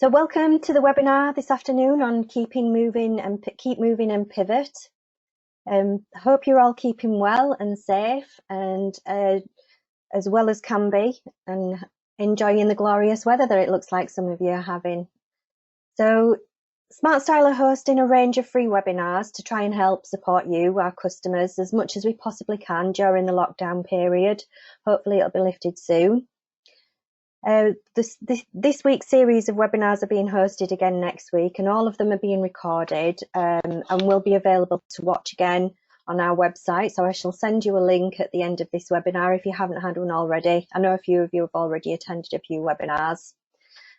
So welcome to the webinar this afternoon on keep moving and pivot. Hope you're all keeping well and safe and as well as can be, and enjoying the glorious weather that it looks like some of you are having. So SmartStyle are hosting a range of free webinars to try and help support you, our customers, as much as we possibly can during the lockdown period. Hopefully it'll be lifted soon. This week's series of webinars are being hosted again next week, and all of them are being recorded and will be available to watch again on our website. So I shall send you a link at the end of this webinar if you haven't had one already. I know a few of you have already attended a few webinars.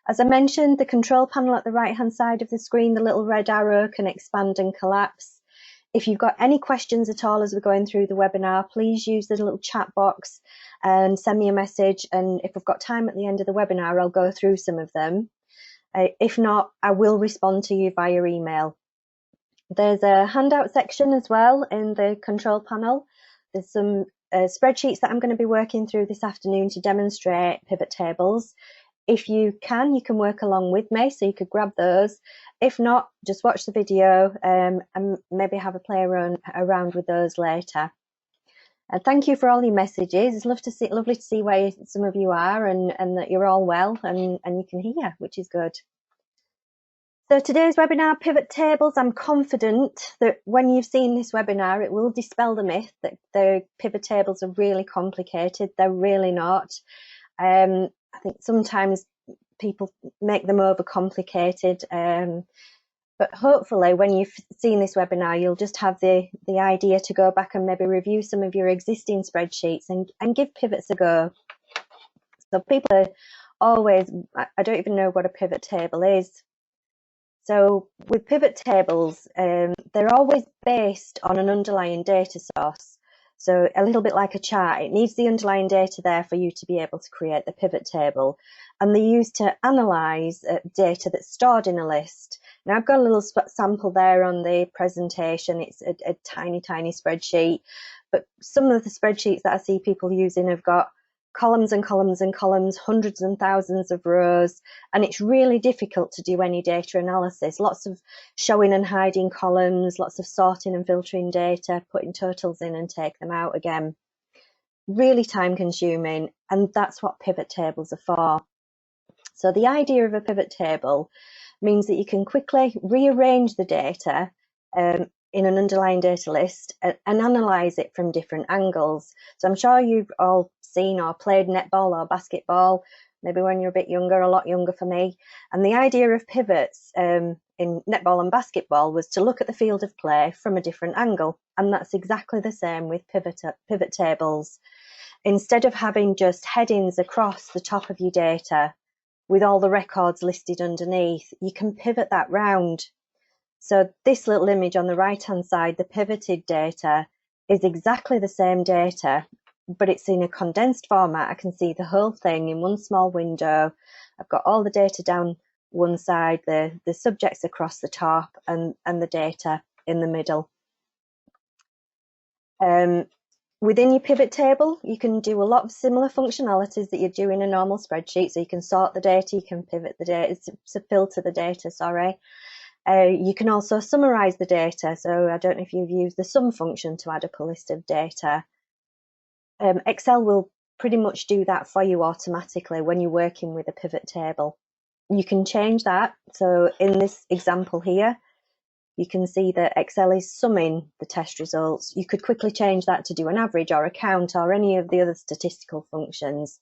As I mentioned, the control panel at the right hand side of the screen, the little red arrow, can expand and collapse. If you've got any questions at all as we're going through the webinar, please use the little chat box and send me a message, and if I've got time at the end of the webinar, I'll go through some of them. If not, I will respond to you via email. There's a handout section as well in the control panel. There's some spreadsheets that I'm going to be working through this afternoon to demonstrate pivot tables. If you can work along with me, so you could grab those. If not, just watch the video and maybe have a play around with those later. Thank you for all your messages. It's lovely to see where some of you are and that you're all well and you can hear, which is good. So today's webinar, Pivot Tables, I'm confident that when you've seen this webinar, it will dispel the myth that the pivot tables are really complicated. They're really not. I think sometimes people make them overcomplicated, but hopefully when you've seen this webinar, you'll just have the idea to go back and maybe review some of your existing spreadsheets and give pivots a go. So people are always, I don't even know what a pivot table is. So with pivot tables, they're always based on an underlying data source. So a little bit like a chart, it needs the underlying data there for you to be able to create the pivot table. And they're used to analyse data that's stored in a list. Now I've got a little sample there on the presentation. It's a tiny spreadsheet, but some of the spreadsheets that I see people using have got columns and columns and columns, hundreds and thousands of rows, and it's really difficult to do any data analysis. Lots of showing and hiding columns, lots of sorting and filtering data, putting totals in and take them out again. Really time consuming, and that's what pivot tables are for. So the idea of a pivot table means that you can quickly rearrange the data in an underlying data list and analyse it from different angles. So I'm sure you've all seen or played netball or basketball, maybe when you're a bit younger, a lot younger for me. And the idea of pivots in netball and basketball was to look at the field of play from a different angle. And that's exactly the same with pivot tables. Instead of having just headings across the top of your data with all the records listed underneath, you can pivot that round. So this little image on the right hand side, the pivoted data, is exactly the same data, but it's in a condensed format. I can see the whole thing in one small window. I've got all the data down one side, the subjects across the top, and the data in the middle. Within your pivot table, you can do a lot of similar functionalities that you do in a normal spreadsheet. So you can sort the data, you can pivot the data, filter the data, sorry. You can also summarize the data. So I don't know if you've used the sum function to add up a list of data. Excel will pretty much do that for you automatically when you're working with a pivot table. You can change that. So in this example here, you can see that Excel is summing the test results. You could quickly change that to do an average or a count or any of the other statistical functions.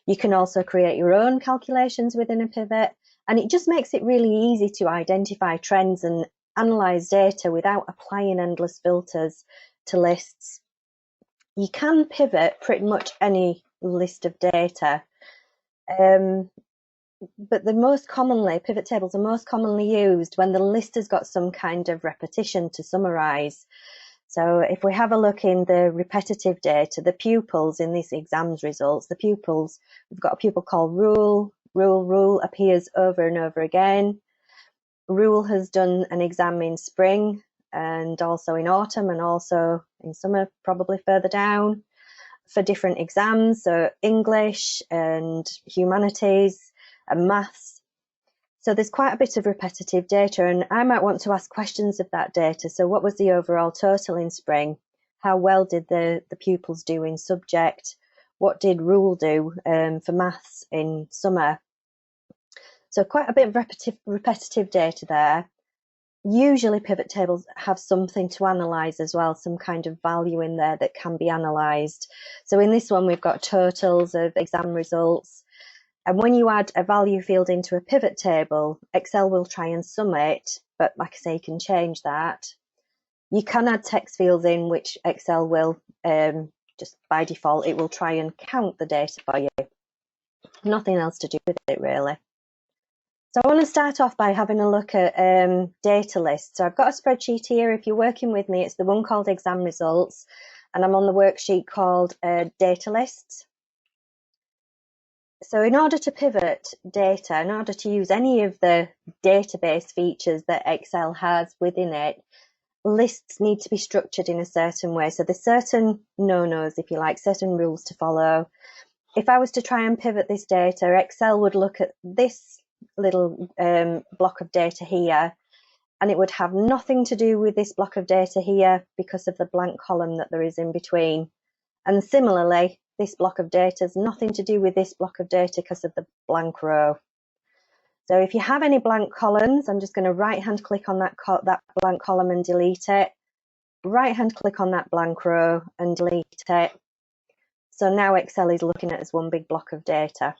You can also create your own calculations within a pivot, and it just makes it really easy to identify trends and analyse data without applying endless filters to lists. You can pivot pretty much any list of data, but pivot tables are most commonly used when the list has got some kind of repetition to summarise. So if we have a look in the repetitive data, the pupils in these exams results, we've got a pupil called Rule. Rule appears over and over again. Rule has done an exam in spring and also in autumn and also in summer, probably further down, for different exams, so English and humanities and maths. So there's quite a bit of repetitive data, and I might want to ask questions of that data. So what was the overall total in spring? How well did the pupils do in subject? What did rule do for maths in summer? So quite a bit of repetitive data there. Usually pivot tables have something to analyse as well, some kind of value in there that can be analysed. So in this one, we've got totals of exam results. And when you add a value field into a pivot table, Excel will try and sum it, but like I say, you can change that. You can add text fields in, which Excel will, just by default, it will try and count the data for you. Nothing else to do with it, really. So I want to start off by having a look at data lists. So I've got a spreadsheet here. If you're working with me, it's the one called exam results, and I'm on the worksheet called data lists. So in order to pivot data, in order to use any of the database features that Excel has within it, lists need to be structured in a certain way. So there's certain no-nos, if you like, certain rules to follow. If I was to try and pivot this data, Excel would look at this little block of data here, and it would have nothing to do with this block of data here because of the blank column that there is in between. And similarly, this block of data has nothing to do with this block of data because of the blank row. So if you have any blank columns, I'm just going to right-hand click on that blank column and delete it. Right-hand click on that blank row and delete it. So now Excel is looking at as one big block of data.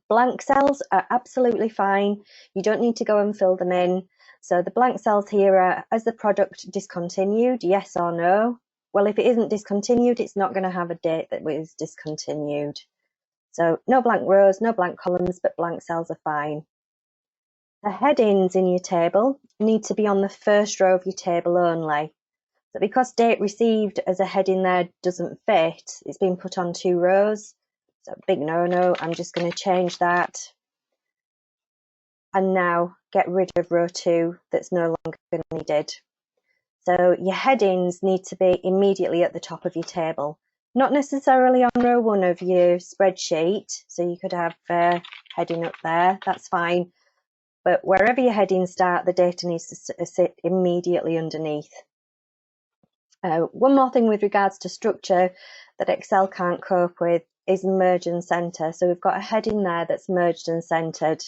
Blank cells are absolutely fine. You don't need to go and fill them in. So the blank cells here are, is the product discontinued, yes or no? Well, if it isn't discontinued, it's not going to have a date that was discontinued. So no blank rows, no blank columns, but blank cells are fine. The headings in your table need to be on the first row of your table only. So because date received as a heading there doesn't fit, it's been put on 2 rows. So big no-no, I'm just going to change that. And now get rid of row 2 that's no longer needed. So your headings need to be immediately at the top of your table, not necessarily on row 1 of your spreadsheet. So you could have heading up there, that's fine. But wherever your headings start, the data needs to sit immediately underneath. One more thing with regards to structure that Excel can't cope with is merge and center. So we've got a heading there that's merged and centered.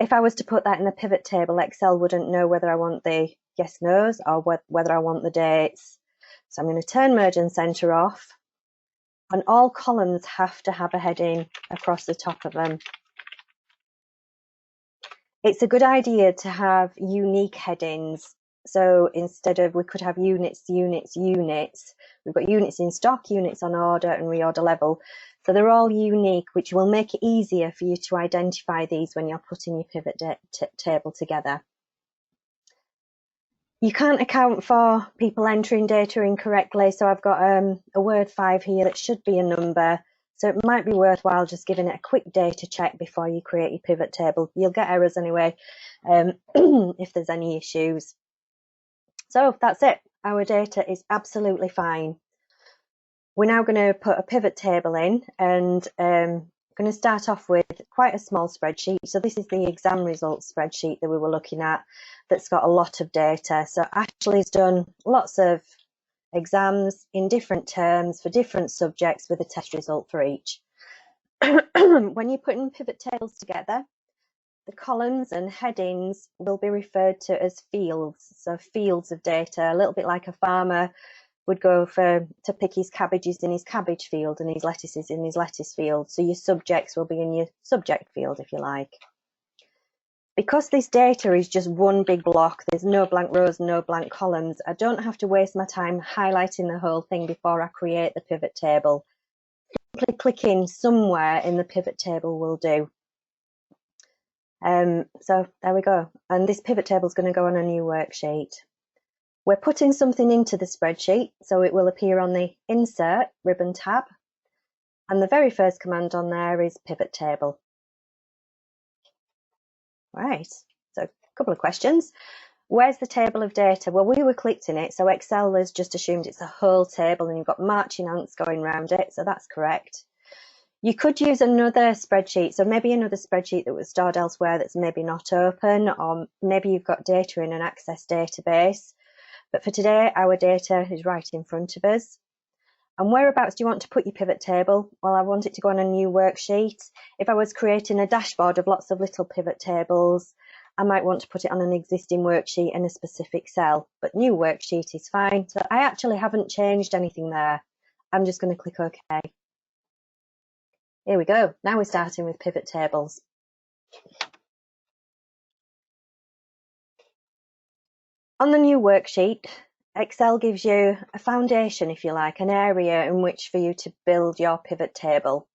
If I was to put that in the pivot table, Excel wouldn't know whether I want the yes, no's or whether I want the dates. So I'm going to turn merge and center off. And all columns have to have a heading across the top of them. It's a good idea to have unique headings. So instead of, we could have units, units, units. We've got units in stock, units on order, and reorder level. So they're all unique, which will make it easier for you to identify these when you're putting your pivot table together. You can't account for people entering data incorrectly. So I've got a word 5 here that should be a number. So it might be worthwhile just giving it a quick data check before you create your pivot table. You'll get errors anyway if there's any issues. So that's it. Our data is absolutely fine. We're now going to put a pivot table in, and I'm going to start off with quite a small spreadsheet. So this is the exam results spreadsheet that we were looking at that's got a lot of data. So Ashley's done lots of exams in different terms for different subjects with a test result for each. When you're putting pivot tables together, the columns and headings will be referred to as fields. So fields of data, a little bit like a farmer would go to pick his cabbages in his cabbage field and his lettuces in his lettuce field. So your subjects will be in your subject field, if you like. Because this data is just one big block, there's no blank rows, no blank columns, I don't have to waste my time highlighting the whole thing before I create the pivot table. Simply clicking somewhere in the pivot table will do. So there we go. And this pivot table is going to go on a new worksheet. We're putting something into the spreadsheet, so it will appear on the Insert ribbon tab. And the very first command on there is pivot table. Right, so a couple of questions. Where's the table of data? Well, we were clicked in it, so Excel has just assumed it's a whole table and you've got marching ants going around it, so that's correct. You could use another spreadsheet, so maybe another spreadsheet that was stored elsewhere that's maybe not open, or maybe you've got data in an Access database. But for today, our data is right in front of us. And whereabouts do you want to put your pivot table? Well, I want it to go on a new worksheet. If I was creating a dashboard of lots of little pivot tables, I might want to put it on an existing worksheet in a specific cell, but new worksheet is fine. So I actually haven't changed anything there. I'm just going to click OK. Here we go. Now we're starting with pivot tables. On the new worksheet, Excel gives you a foundation, if you like, an area in which for you to build your pivot table.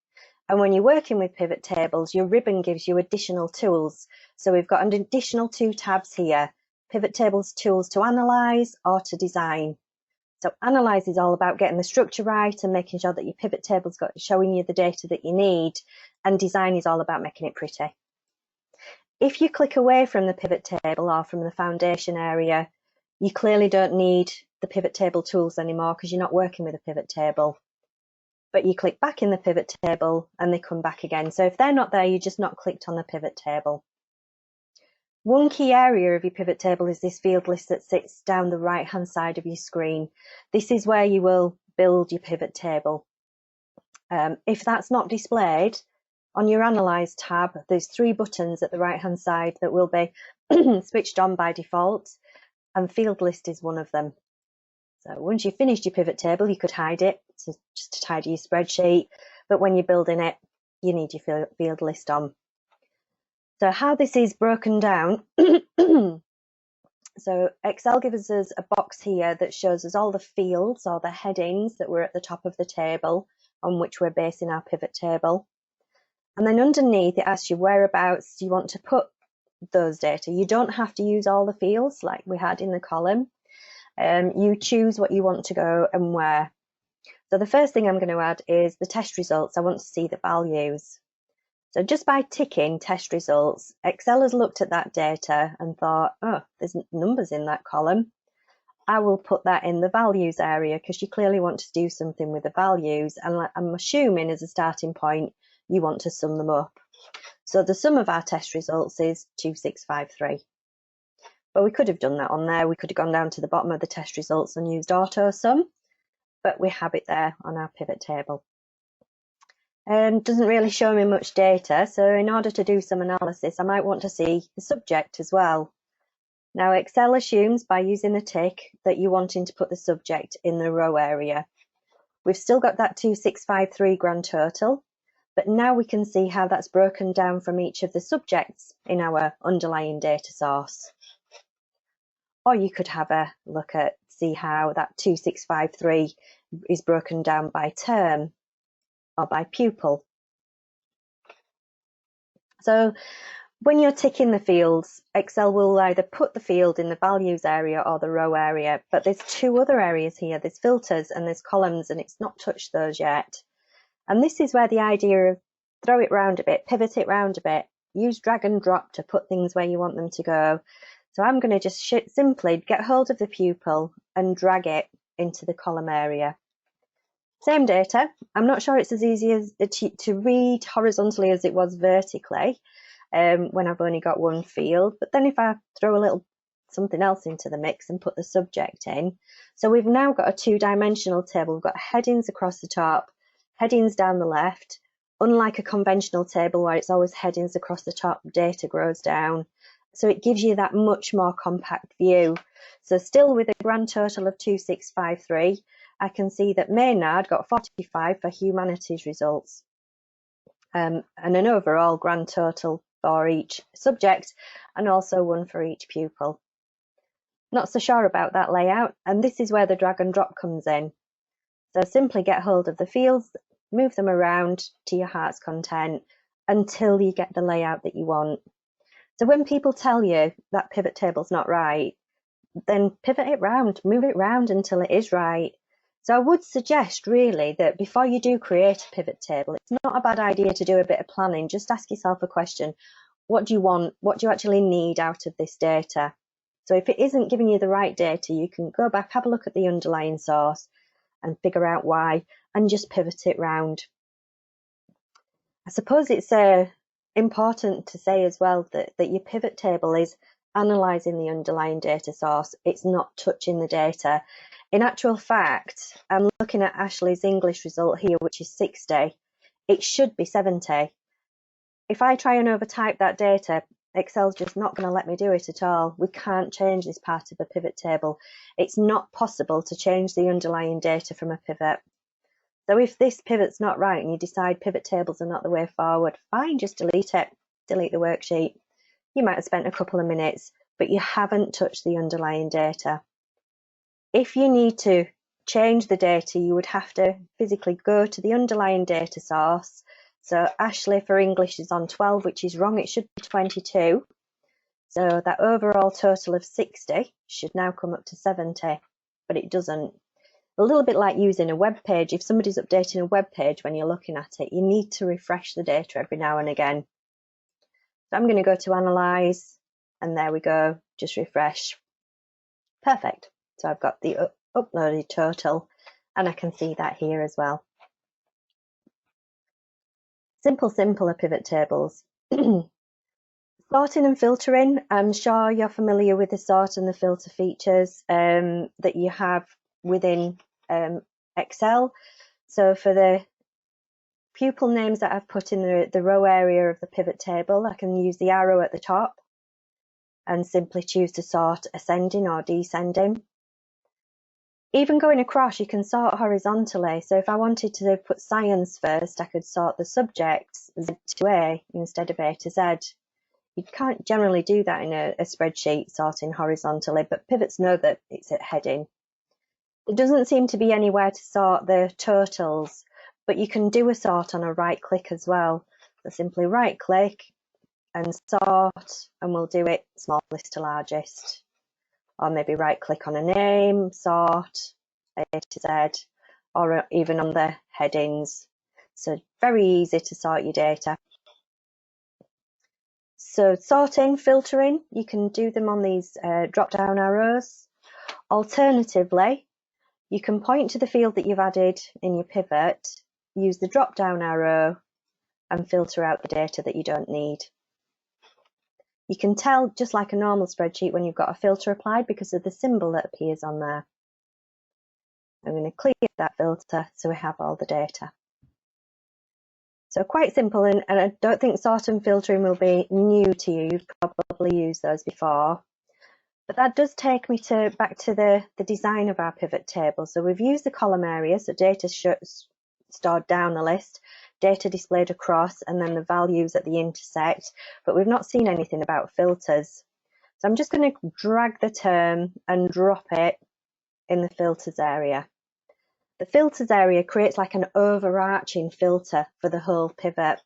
And when you're working with pivot tables, your ribbon gives you additional tools. So we've got an additional 2 tabs here, pivot tables tools to analyze or to design. So analyze is all about getting the structure right and making sure that your pivot table's got showing you the data that you need. And design is all about making it pretty. If you click away from the pivot table or from the foundation area, you clearly don't need the pivot table tools anymore because you're not working with a pivot table. But you click back in the pivot table and they come back again. So if they're not there, you're just not clicked on the pivot table. One key area of your pivot table is this field list that sits down the right-hand side of your screen. This is where you will build your pivot table. If that's not displayed, on your Analyze tab, there's 3 buttons at the right-hand side that will be switched on by default, and field list is one of them. So once you've finished your pivot table, you could hide it, just to tidy your spreadsheet, but when you're building it, you need your field list on. So how this is broken down, so Excel gives us a box here that shows us all the fields or the headings that were at the top of the table on which we're basing our pivot table. And then underneath it asks you whereabouts you want to put those data. You don't have to use all the fields like we had in the column. You choose what you want to go and where. So the first thing I'm going to add is the test results. I want to see the values. So just by ticking test results, Excel has looked at that data and thought, oh, there's numbers in that column. I will put that in the values area because you clearly want to do something with the values. And I'm assuming as a starting point, you want to sum them up. So the sum of our test results is 2653. But we could have done that on there. We could have gone down to the bottom of the test results and used auto sum, but we have it there on our pivot table. Doesn't really show me much data, so in order to do some analysis, I might want to see the subject as well. Now, Excel assumes by using the tick that you're wanting to put the subject in the row area. We've still got that 2653 grand total, but now we can see how that's broken down from each of the subjects in our underlying data source. Or you could have a look at, see how that 2653 is broken down by term or by pupil. So when you're ticking the fields, Excel will either put the field in the values area or the row area, but there's 2 other areas here. There's filters and there's columns, and it's not touched those yet. And this is where the idea of throw it round a bit, pivot it round a bit, use drag and drop to put things where you want them to go. So I'm going to just simply get hold of the pupil and drag it into the column area. Same data. I'm not sure it's as easy as to read horizontally as it was vertically when I've only got one field. But then if I throw a little something else into the mix and put the subject in, so we've now got a 2-dimensional table. We've got headings across the top, headings down the left. Unlike a conventional table where it's always headings across the top, data grows down. So it gives you that much more compact view. So still with a grand total of 2653, I can see that Maynard got 45 for humanities results, and an overall grand total for each subject, and also one for each pupil. Not so sure about that layout, and this is where the drag and drop comes in. So simply get hold of the fields, move them around to your heart's content until you get the layout that you want. So when people tell you that pivot table's not right, then pivot it round, move it round until it is right. So I would suggest really that before you do create a pivot table, it's not a bad idea to do a bit of planning. Just ask yourself a question. What do you want? What do you actually need out of this data? So if it isn't giving you the right data, you can go back, have a look at the underlying source and figure out why, and just pivot it round. I suppose it's important to say as well that your pivot table is analysing the underlying data source. It's not touching the data. In actual fact, I'm looking at Ashley's English result here, which is 60. It should be 70. If I try and overtype that data, Excel's just not going to let me do it at all. We can't change this part of a pivot table. It's not possible to change the underlying data from a pivot. So if this pivot's not right and you decide pivot tables are not the way forward, fine, just delete it, delete the worksheet. You might have spent a couple of minutes, but you haven't touched the underlying data. If you need to change the data, you would have to physically go to the underlying data source. So Ashley for English is on 12, which is wrong. It should be 22. So that overall total of 60 should now come up to 70, but it doesn't. A little bit like using a web page. If somebody's updating a web page when you're looking at it, you need to refresh the data every now and again. So I'm going to go to Analyze, and there we go, just refresh. Perfect. So I've got the uploaded total, and I can see that here as well. Simpler pivot tables. Sorting and filtering. I'm sure you're familiar with the sort and the filter features that you have within Excel. So for the pupil names that I've put in the row area of the pivot table, I can use the arrow at the top and simply choose to sort ascending or descending. Even going across, you can sort horizontally. So if I wanted to put science first, I could sort the subjects Z to A instead of A to Z. You can't generally do that in a spreadsheet sorting horizontally, but pivots know that it's at heading. There doesn't seem to be anywhere to sort the totals, but you can do a sort on a right click as well. So simply right click and sort, and we'll do it smallest to largest. Or maybe right click on a name, sort, A to Z, or even on the headings. So very easy to sort your data. So sorting, filtering, you can do them on these drop down arrows. Alternatively, you can point to the field that you've added in your pivot, use the drop down arrow and filter out the data that you don't need. You can tell, just like a normal spreadsheet, when you've got a filter applied because of the symbol that appears on there. I'm going to clear that filter so we have all the data. So quite simple, and I don't think sort and filtering will be new to you. You've probably used those before. But that does take me back to the design of our pivot table. So we've used the column area, so data stored down the list, data displayed across, and then the values at the intersect. But we've not seen anything about filters. So I'm just going to drag the term and drop it in the filters area. The filters area creates like an overarching filter for the whole pivot.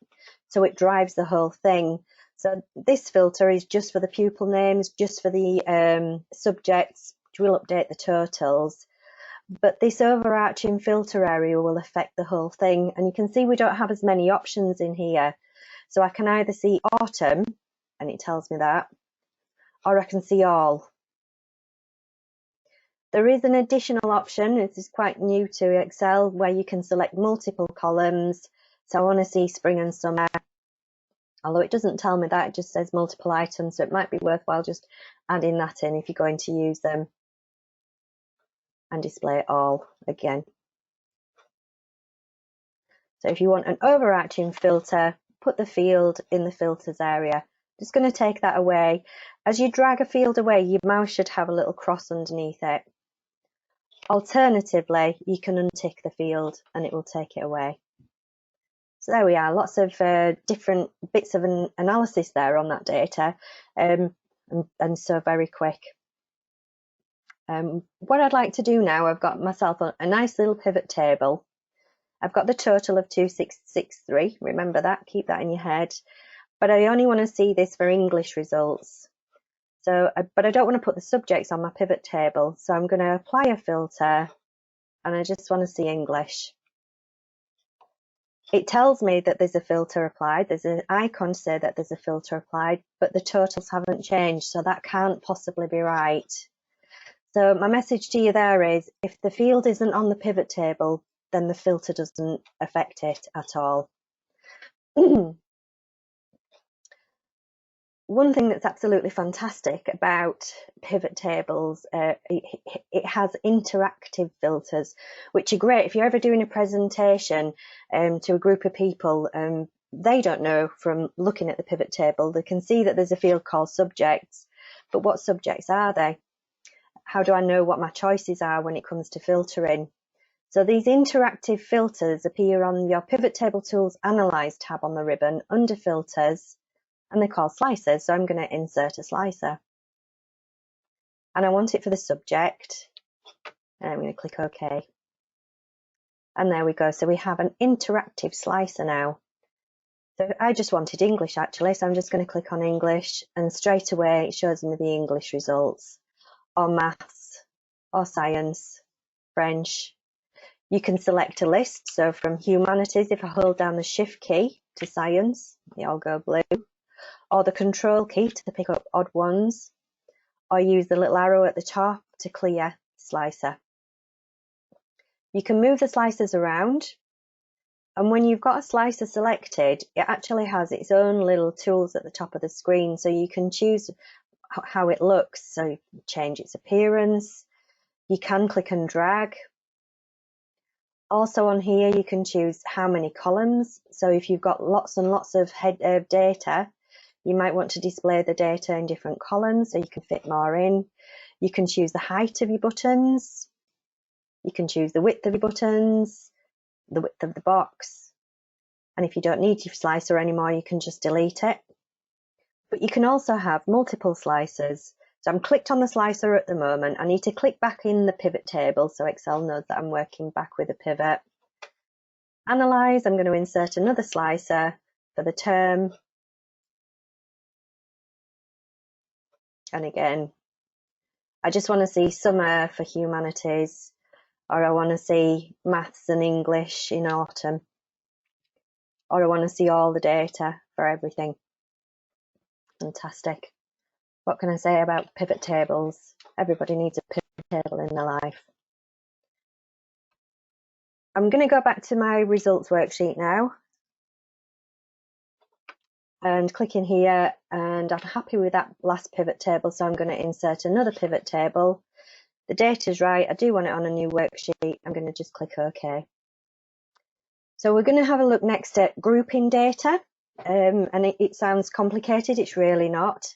So it drives the whole thing. So this filter is just for the pupil names, just for the subjects, which will update the totals. But this overarching filter area will affect the whole thing. And you can see we don't have as many options in here. So I can either see autumn, and it tells me that, or I can see all. There is an additional option, this is quite new to Excel, where you can select multiple columns. So I want to see spring and summer. Although it doesn't tell me that, it just says multiple items, so it might be worthwhile just adding that in if you're going to use them. And display it all again. So if you want an overarching filter, put the field in the filters area. Just going to take that away. As you drag a field away, your mouse should have a little cross underneath it. Alternatively, you can untick the field and it will take it away. So there we are, lots of different bits of an analysis there on that data, and so very quick. What I'd like to do now, I've got myself a nice little pivot table. I've got the total of 2663, remember that, keep that in your head. But I only want to see this for English results. So, but I don't want to put the subjects on my pivot table, so I'm going to apply a filter, and I just want to see English. It tells me that there's a filter applied, there's an icon to say that there's a filter applied, but the totals haven't changed, so that can't possibly be right. So my message to you there is, if the field isn't on the pivot table, then the filter doesn't affect it at all. One thing that's absolutely fantastic about pivot tables, it has interactive filters, which are great if you're ever doing a presentation to a group of people. They don't know from looking at the pivot table. They can see that there's a field called subjects, but what subjects are they? How do I know what my choices are when it comes to filtering? So these interactive filters appear on your Pivot Table Tools Analyze tab on the ribbon under Filters, and they're called slicers. So I'm going to insert a slicer, and I want it for the subject, and I'm going to click OK. And there we go. So we have an interactive slicer now. So I just wanted English actually, so I'm just going to click on English, and straight away it shows me the English results, or maths, or science, French. You can select a list. So from humanities, if I hold down the Shift key to science, they all go blue, or the Control key to pick up odd ones, or use the little arrow at the top to clear slicer. You can move the slicers around, and when you've got a slicer selected, it actually has its own little tools at the top of the screen, so you can choose how it looks. So you can change its appearance. You can click and drag. Also on here, you can choose how many columns. So if you've got lots and lots of data, you might want to display the data in different columns so you can fit more in. You can choose the height of your buttons. You can choose the width of your buttons, the width of the box. And if you don't need your slicer anymore, you can just delete it. But you can also have multiple slicers. So I'm clicked on the slicer at the moment. I need to click back in the pivot table so Excel knows that I'm working back with a pivot. Analyze, I'm going to insert another slicer for the term. And again, I just want to see summer for humanities, or I want to see maths and English in autumn, or I want to see all the data for everything. Fantastic. What can I say about pivot tables? Everybody needs a pivot table in their life. I'm going to go back to my results worksheet now and click in here, and I'm happy with that last pivot table, so I'm going to insert another pivot table. The data is right. I do want it on a new worksheet. I'm going to just click OK. So we're going to have a look next at grouping data, and it sounds complicated. It's really not.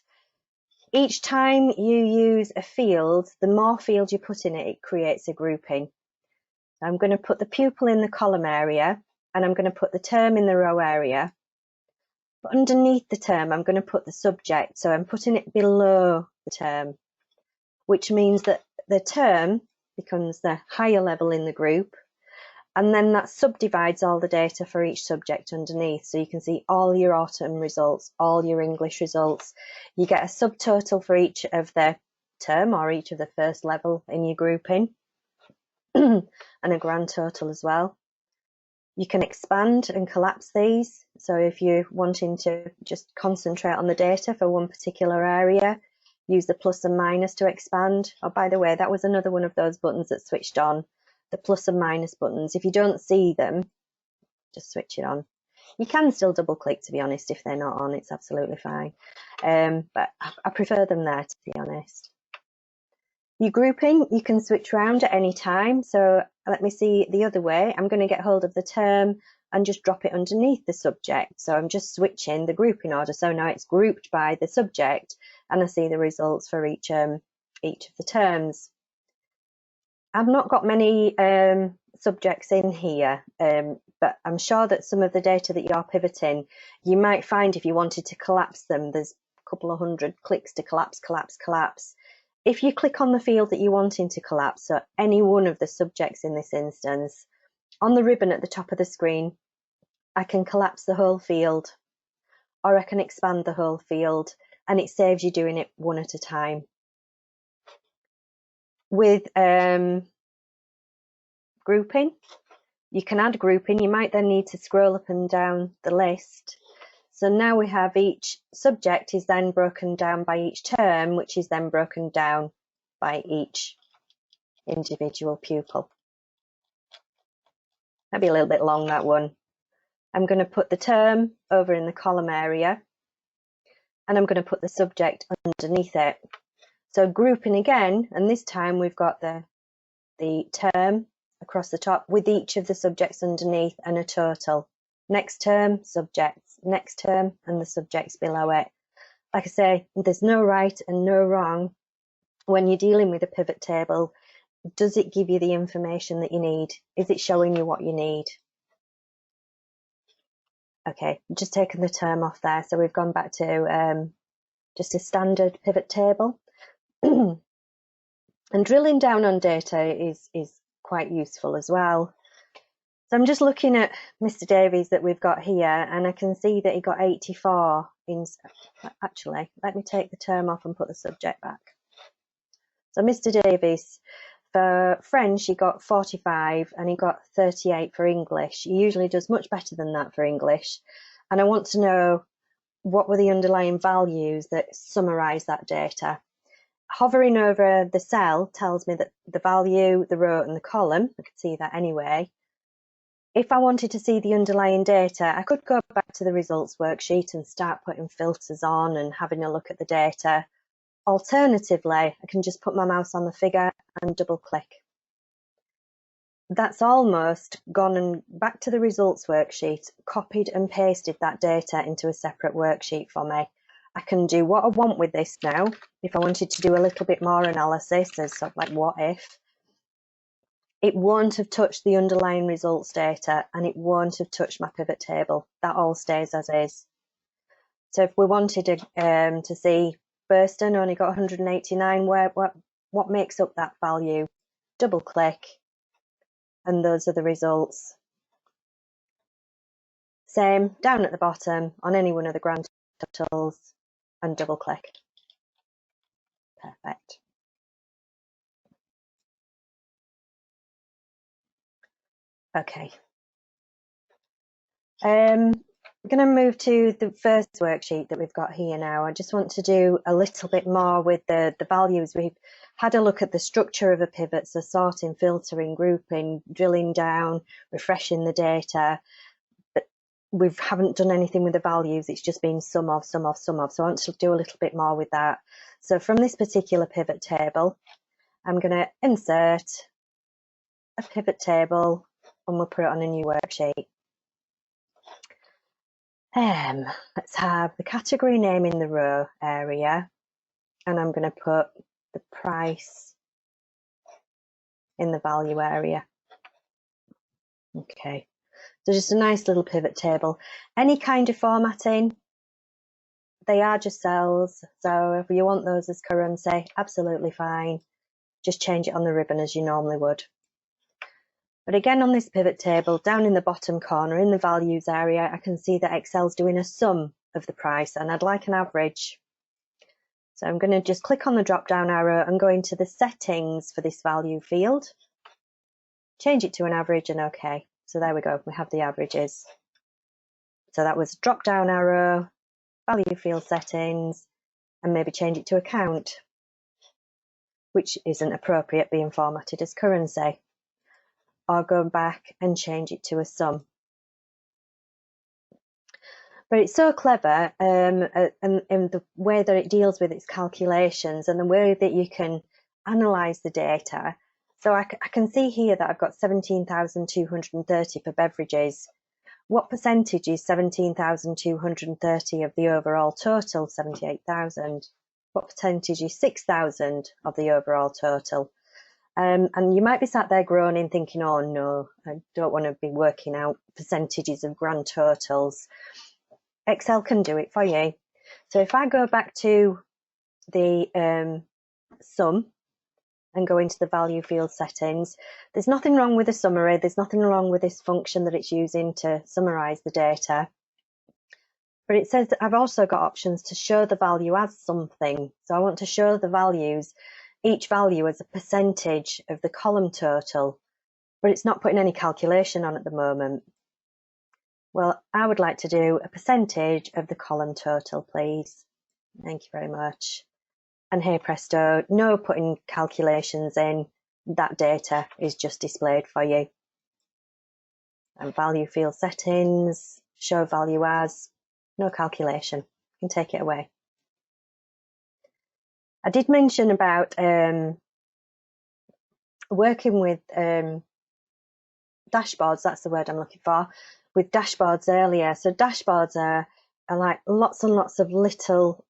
Each time you use a field, the more fields you put in it, it creates a grouping. I'm going to put the pupil in the column area, and I'm going to put the term in the row area. But underneath the term, I'm going to put the subject. So I'm putting it below the term, which means that the term becomes the higher level in the group. And then that subdivides all the data for each subject underneath. So you can see all your autumn results, all your English results. You get a subtotal for each of the term or each of the first level in your grouping, and a grand total as well. You can expand and collapse these. So if you're wanting to just concentrate on the data for one particular area, use the plus and minus to expand. Oh, by the way, that was another one of those buttons that switched on. The plus and minus buttons. If you don't see them, just switch it on. You can still double click, to be honest, if they're not on. It's absolutely fine. But I prefer them there, to be honest. Your grouping, you can switch around at any time. So let me see the other way. I'm going to get hold of the term and just drop it underneath the subject. So I'm just switching the grouping order. So now it's grouped by the subject, and I see the results for each of the terms. I've not got many subjects in here, but I'm sure that some of the data that you're pivoting, you might find if you wanted to collapse them, there's a couple of hundred clicks to collapse. If you click on the field that you're wanting to collapse, so any one of the subjects in this instance, on the ribbon at the top of the screen, I can collapse the whole field, or I can expand the whole field, and it saves you doing it one at a time. With grouping, you can add grouping. You might then need to scroll up and down the list. So now we have each subject is then broken down by each term, which is then broken down by each individual pupil. That'd be a little bit long, that one. I'm going to put the term over in the column area, and I'm going to put the subject underneath it. So grouping again, and this time we've got the term across the top with each of the subjects underneath and a total. Next term, subjects, next term, and the subjects below it. Like I say, there's no right and no wrong when you're dealing with a pivot table. Does it give you the information that you need? Is it showing you what you need? Okay, just taken the term off there, so we've gone back to just a standard pivot table. And drilling down on data is quite useful as well. So I'm just looking at Mr. Davies that we've got here, and I can see that he got 84 in. Actually, let me take the term off and put the subject back. So Mr. Davies, for French, he got 45 and he got 38 for English. He usually does much better than that for English. And I want to know what were the underlying values that summarise that data. Hovering over the cell tells me that the value, the row and the column, I could see that anyway. If I wanted to see the underlying data, I could go back to the results worksheet and start putting filters on and having a look at the data. Alternatively, I can just put my mouse on the figure and double click. That's almost gone and back to the results worksheet, copied and pasted that data into a separate worksheet for me. I can do what I want with this now. If I wanted to do a little bit more analysis, as sort of like what if, it won't have touched the underlying results data and it won't have touched my pivot table. That all stays as is. So if we wanted to see Burston only got 189, what makes up that value? Double click, and those are the results. Same down at the bottom on any one of the grand totals, and double click. Perfect. Okay. I'm going to move to the first worksheet that we've got here now. I just want to do a little bit more with the values. We've had a look at the structure of a pivot, so sorting, filtering, grouping, drilling down, refreshing the data. But we haven't done anything with the values. It's just been sum of, sum of, sum of. So I want to do a little bit more with that. So from this particular pivot table, I'm going to insert a pivot table and we'll put it on a new worksheet. Let's have the category name in the row area, and I'm going to put the price in the value area. Okay, so just a nice little pivot table. Any kind of formatting, they are just cells, so if you want those as currency, absolutely fine. Just change it on the ribbon as you normally would. But again, on this pivot table, down in the bottom corner in the values area, I can see that Excel's doing a sum of the price and I'd like an average. So I'm going to just click on the drop down arrow and go into the settings for this value field, change it to an average, and OK. So there we go, we have the averages. So that was drop down arrow, value field settings, and maybe change it to a count, which isn't appropriate being formatted as currency. Or go back and change it to a sum. But it's so clever, and the way that it deals with its calculations and the way that you can analyse the data. So I can see here that I've got 17,230 for beverages. What percentage is 17,230 of the overall total, 78,000? What percentage is 6,000 of the overall total? And you might be sat there groaning thinking, oh no, I don't want to be working out percentages of grand totals. Excel can do it for you. So if I go back to the sum and go into the value field settings, there's nothing wrong with the summary. There's nothing wrong with this function that it's using to summarize the data. But it says that I've also got options to show the value as something. So I want to show the values, each value as a percentage of the column total, but it's not putting any calculation on at the moment. Well, I would like to do a percentage of the column total, please. Thank you very much. And hey presto, no putting calculations in, that data is just displayed for you. and value field settings, show value as, no calculation, you can take it away. I did mention about working with dashboards, that's the word I'm looking for, with dashboards earlier. So dashboards are like lots and lots of little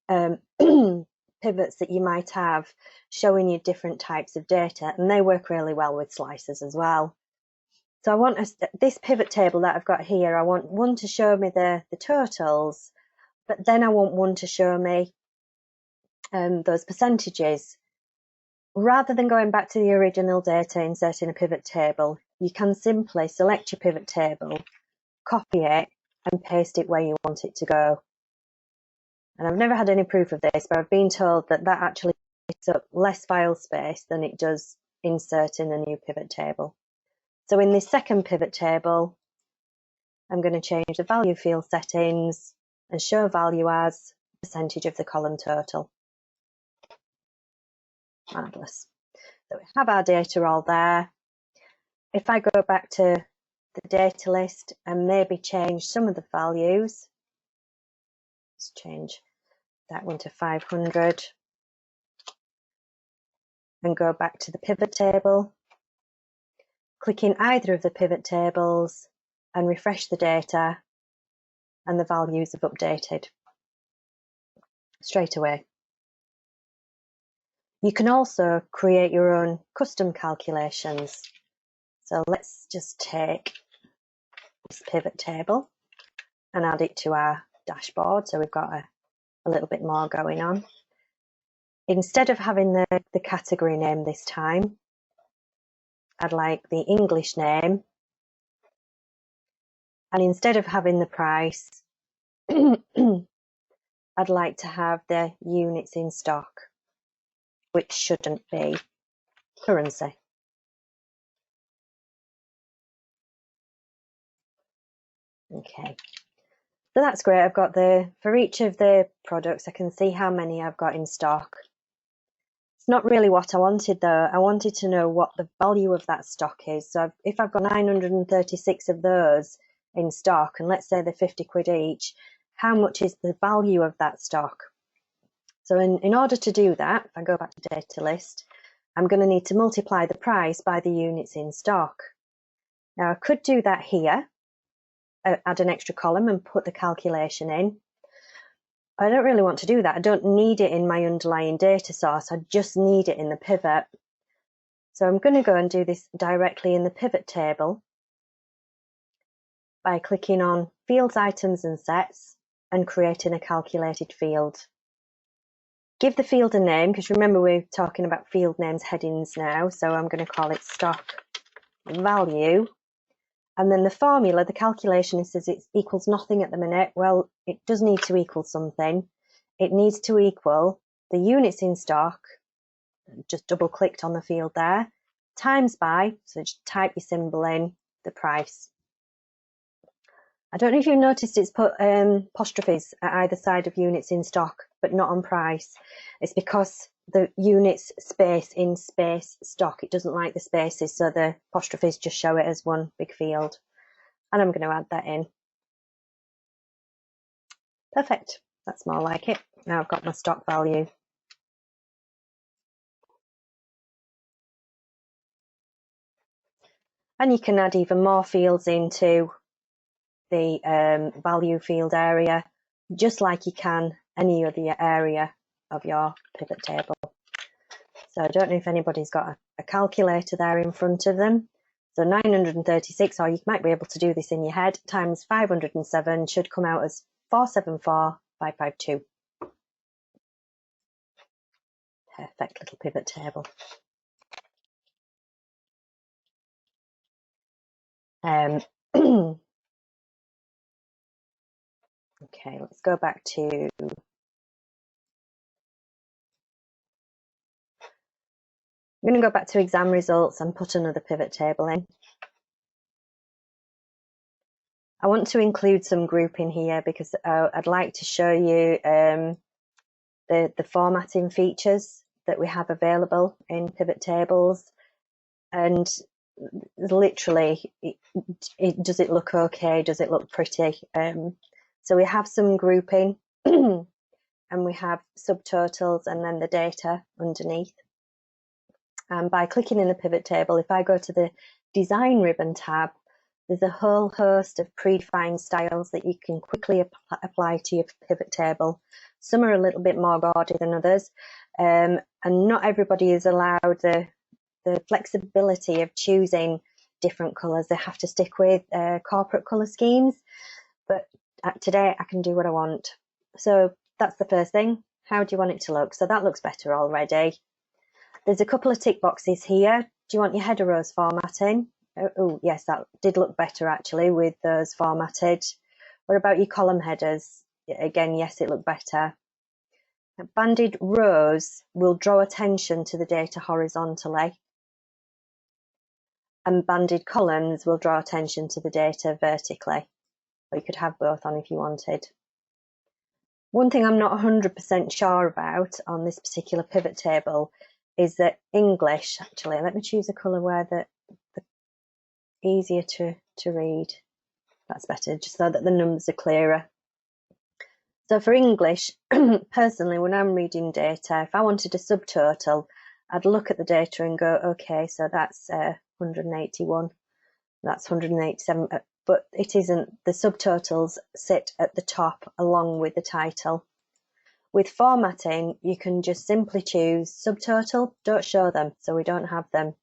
pivots that you might have showing you different types of data, and they work really well with slicers as well. So I want this pivot table that I've got here, I want one to show me the totals, but then I want one to show me those percentages. Rather than going back to the original data, inserting a pivot table, you can simply select your pivot table, copy it, and paste it where you want it to go. And I've never had any proof of this, but I've been told that that actually takes up less file space than it does inserting a new pivot table. So in this second pivot table, I'm going to change the value field settings and show value as percentage of the column total. Marvellous. So we have our data all there. If I go back to the data list and maybe change some of the values, let's change that one to 500 and go back to the pivot table, click in either of the pivot tables and refresh the data, and the values have updated straight away. You can also create your own custom calculations. So let's just take this pivot table and add it to our dashboard. So we've got a little bit more going on. Instead of having the category name this time, I'd like the English name. And instead of having the price, I'd like to have the units in stock, which shouldn't be currency. Okay, so that's great. I've got for each of the products, I can see how many I've got in stock. It's not really what I wanted though. I wanted to know what the value of that stock is. So if I've got 936 of those in stock, and let's say they're 50 quid each, how much is the value of that stock? So in order to do that, if I go back to data list, I'm going to need to multiply the price by the units in stock. Now I could do that here, add an extra column and put the calculation in. I don't really want to do that. I don't need it in my underlying data source. I just need it in the pivot. So I'm going to go and do this directly in the pivot table by clicking on Fields, Items and Sets and creating a calculated field. Give the field a name, because remember we're talking about field names, headings now. So I'm going to call it stock value. And then the formula, the calculation, it says it equals nothing at the minute. Well, it does need to equal something. It needs to equal the units in stock, just double clicked on the field there, times by, so just type your symbol in, the price. I don't know if you've noticed it's put apostrophes at either side of units in stock, but not on price. It's because the units space in space stock, it doesn't like the spaces, so the apostrophes just show it as one big field. And I'm going to add that in. Perfect, that's more like it. Now I've got my stock value. And you can add even more fields into the value field area, just like you can any other area of your pivot table. So I don't know if anybody's got a calculator there in front of them. So 936, or you might be able to do this in your head, times 507 should come out as 474,552. Perfect little pivot table. Okay, let's go back to I'm going to go back to exam results and put another pivot table in. I want to include some grouping here because I'd like to show you the formatting features that we have available in pivot tables. And literally, does it look okay? Does it look pretty? So we have some grouping and we have subtotals and then the data underneath. And by clicking in the pivot table, if I go to the design ribbon tab, there's a whole host of predefined styles that you can quickly apply to your pivot table. Some are a little bit more gaudy than others, and not everybody is allowed the flexibility of choosing different colours. They have to stick with corporate colour schemes, but today I can do what I want. So that's the first thing. How do you want it to look? So that looks better already. There's a couple of tick boxes here. Do you want your header rows formatting? Oh, yes, that did look better actually with those formatted. What about your column headers? Again, yes, it looked better. Banded rows will draw attention to the data horizontally, and banded columns will draw attention to the data vertically. Or you could have both on if you wanted. One thing I'm not 100% sure about on this particular pivot table is that English, actually, let me choose a colour where the easier to read. That's better, just so that the numbers are clearer. So for English, personally, when I'm reading data, if I wanted a subtotal, I'd look at the data and go, okay, so that's 181, that's 187, but it isn't. The subtotals sit at the top along with the title. With formatting, you can just simply choose subtotal, don't show them, so we don't have them.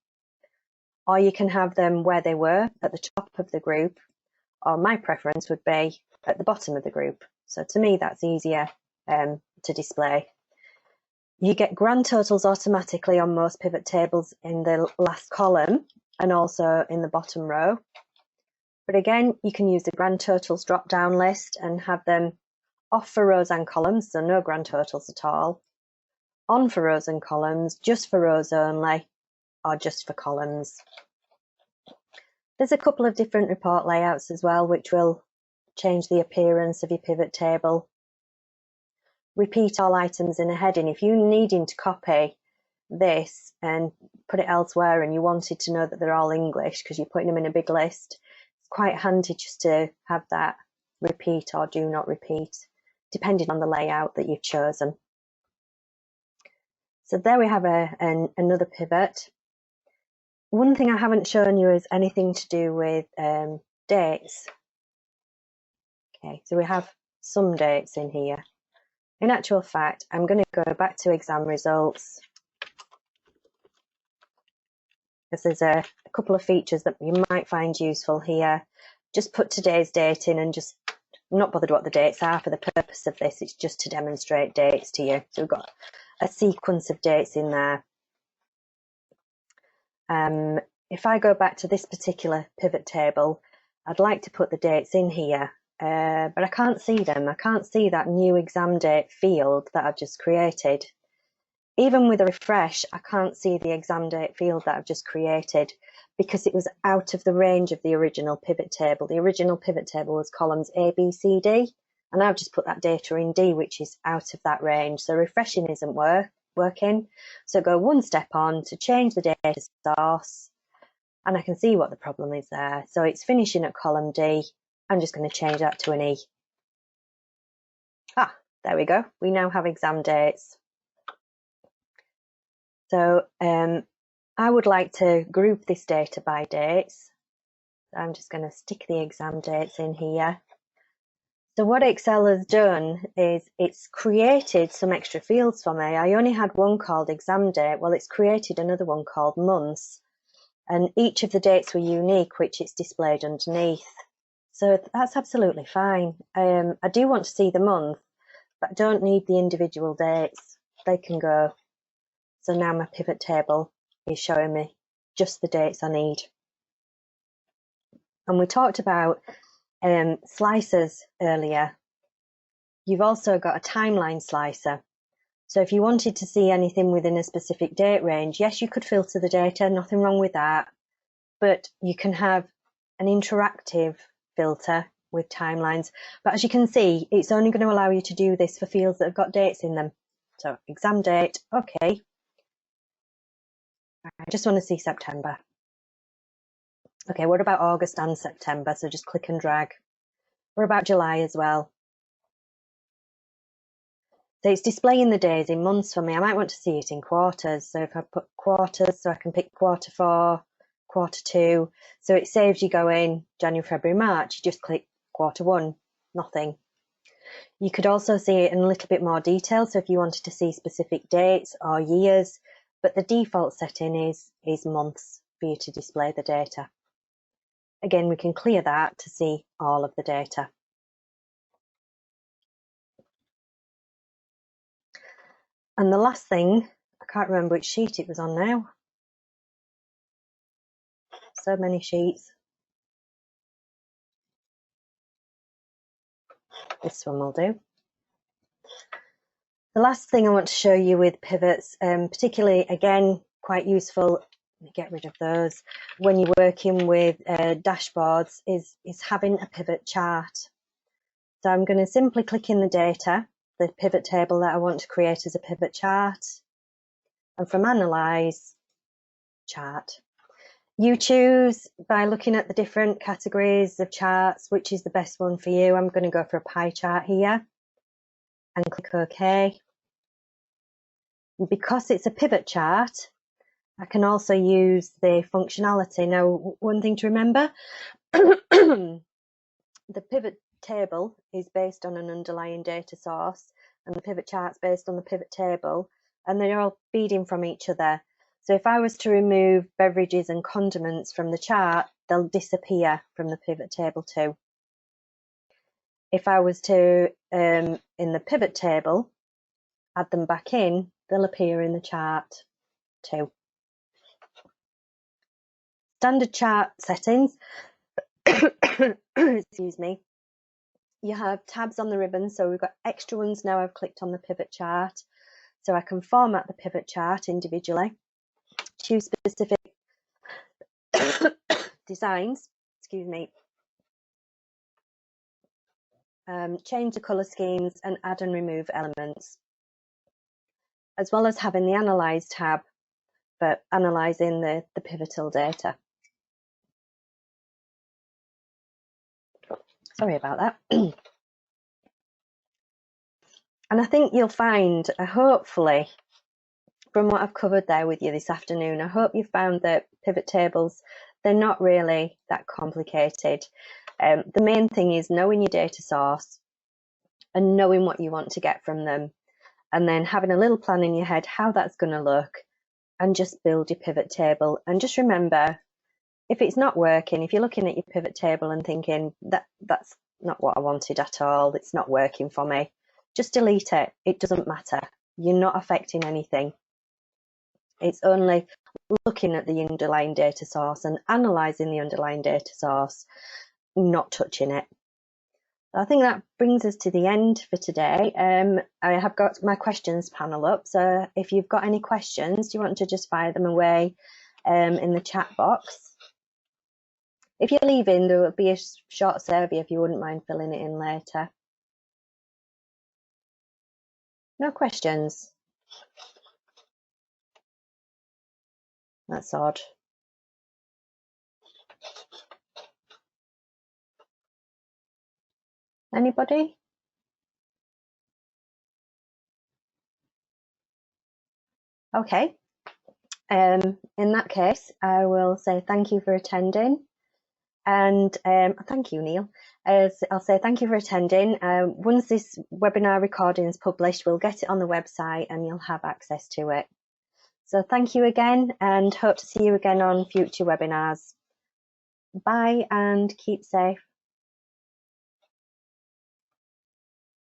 Or you can have them where they were, at the top of the group, or my preference would be at the bottom of the group. So to me, that's easier to display. You get grand totals automatically on most pivot tables in the last column and also in the bottom row. But again, you can use the grand totals drop-down list and have them off for rows and columns, so no grand totals at all, on for rows and columns, just for rows only, or just for columns. There's a couple of different report layouts as well, which will change the appearance of your pivot table. Repeat all items in a heading. If you're needing to copy this and put it elsewhere and you wanted to know that they're all English because you're putting them in a big list, it's quite handy just to have that repeat or do not repeat, depending on the layout that you've chosen. So there we have another pivot. One thing I haven't shown you is anything to do with dates. Okay, so we have some dates in here. In actual fact, I'm going to go back to exam results because there's a couple of features that you might find useful here. Just put today's date in and just, I'm not bothered what the dates are for the purpose of this, it's just to demonstrate dates to you. So we've got a sequence of dates in there. If I go back to this particular pivot table, I'd like to put the dates in here, but I can't see them. I can't see that new exam date field that I've just created. Even with a refresh, I can't see the exam date field that I've just created because it was out of the range of the original pivot table. The original pivot table was columns A, B, C, D, and I've just put that data in D, which is out of that range. So refreshing isn't working. So go one step on to change the data source, and I can see what the problem is there. So it's finishing at column D. I'm just going to change that to an E. Ah, there we go. We now have exam dates. So I would like to group this data by dates. I'm just going to stick the exam dates in here. So what Excel has done is it's created some extra fields for me. I only had one called exam date. Well, it's created another one called months. And each of the dates were unique, which it's displayed underneath. So that's absolutely fine. I do want to see the month, but I don't need the individual dates. They can go. So now my pivot table is showing me just the dates I need. And we talked about slicers earlier. You've also got a timeline slicer. So if you wanted to see anything within a specific date range, yes, you could filter the data, nothing wrong with that. But you can have an interactive filter with timelines. But as you can see, it's only going to allow you to do this for fields that have got dates in them. So exam date, okay. I just want to see September. Okay, what about August and September? So just click and drag. What about July as well? So it's displaying the days in months for me. I might want to see it in quarters. So if I put quarters, so I can pick quarter 4, quarter 2. So it saves you going January, February, March. You just click quarter 1, nothing. You could also see it in a little bit more detail. So if you wanted to see specific dates or years, but the default setting is months for you to display the data. Again, we can clear that to see all of the data. And the last thing, I can't remember which sheet it was on now. So many sheets. This one will do. The last thing I want to show you with pivots, particularly, again, quite useful, let me get rid of those, when you're working with dashboards, is having a pivot chart. So I'm going to simply click in the data, the pivot table that I want to create as a pivot chart, and from Analyze, Chart. You choose by looking at the different categories of charts, which is the best one for you. I'm going to go for a pie chart here and click OK. Because it's a pivot chart, I can also use the functionality. Now, one thing to remember, the pivot table is based on an underlying data source, and the pivot chart's based on the pivot table, and they're all feeding from each other. So if I was to remove beverages and condiments from the chart, they'll disappear from the pivot table too. If I was to, in the pivot table, add them back in, they'll appear in the chart too. Standard chart settings, excuse me, you have tabs on the ribbon, so we've got extra ones now. I've clicked on the pivot chart, so I can format the pivot chart individually, choose specific designs, excuse me, change the colour schemes and add and remove elements, as well as having the Analyse tab for analysing the pivotal data. Sorry about that. And I think you'll find, hopefully, from what I've covered there with you this afternoon, I hope you've found that pivot tables, they're not really that complicated. The main thing is knowing your data source and knowing what you want to get from them, and then having a little plan in your head how that's going to look, and just build your pivot table. And just remember, if it's not working, if you're looking at your pivot table and thinking that's not what I wanted at all, it's not working for me, just delete it. It doesn't matter. You're not affecting anything. It's only looking at the underlying data source and analysing the underlying data source, not touching it. I think that brings us to the end for today. I have got my questions panel up, so if you've got any questions, do you want to just fire them away in the chat box? If you're leaving, there will be a short survey if you wouldn't mind filling it in later. No questions? That's odd. Anybody? Okay. In that case, I will say thank you for attending. And thank you, Neil. I'll say thank you for attending. Once this webinar recording is published, we'll get it on the website and you'll have access to it. So thank you again, and hope to see you again on future webinars. Bye and keep safe.